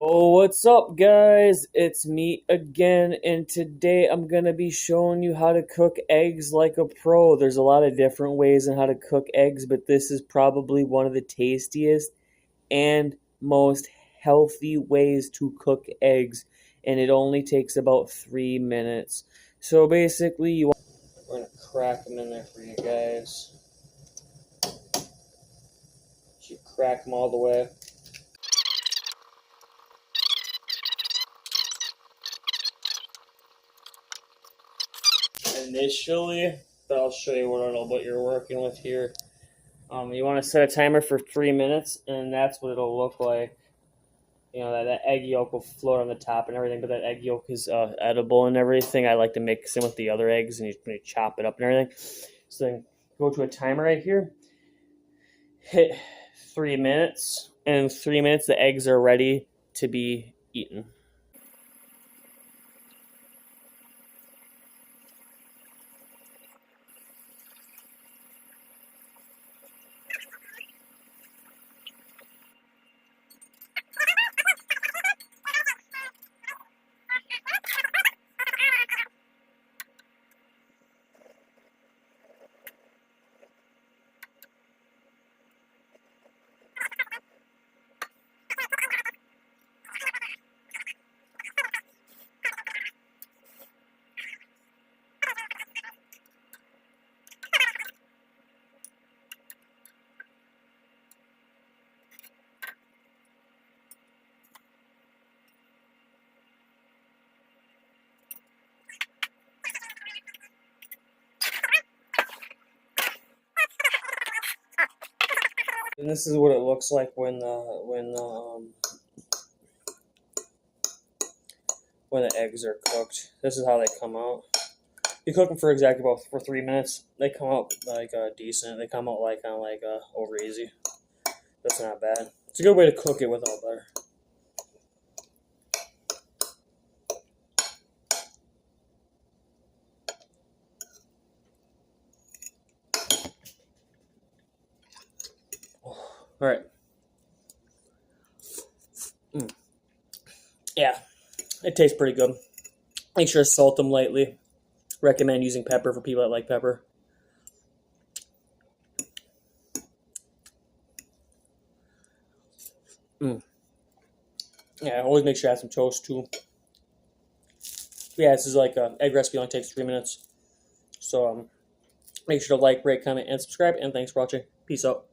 Oh, what's up, guys? It's me again, and today I'm gonna be showing you how to cook eggs like a pro. There's a lot of different ways on how to cook eggs, but this is probably one of the tastiest and most healthy ways to cook eggs, and it only takes about 3 minutes. So basically, we're gonna crack them in there for you guys. You crack them all the way. Initially, but I'll show you what you're working with here. You want to set a timer for 3 minutes, and that's what it'll look like. You know, that egg yolk will float on the top and everything, but that egg yolk is edible and everything. I like to mix in with the other eggs, and you chop it up and everything. So then go to a timer right here, hit 3 minutes, and in 3 minutes the eggs are ready to be eaten. And this is what it looks like when the eggs are cooked. This is how they come out. You cook them for exactly about 3 minutes. They come out like decent. They come out like over easy. That's not bad. It's a good way to cook it without butter. All right. Yeah, it tastes pretty good. Make sure to salt them lightly. Recommend using pepper for people that like pepper. Yeah, always make sure to add some toast too. Yeah, this is like an egg recipe, only takes 3 minutes. So make sure to like, rate, comment, and subscribe. And thanks for watching. Peace out.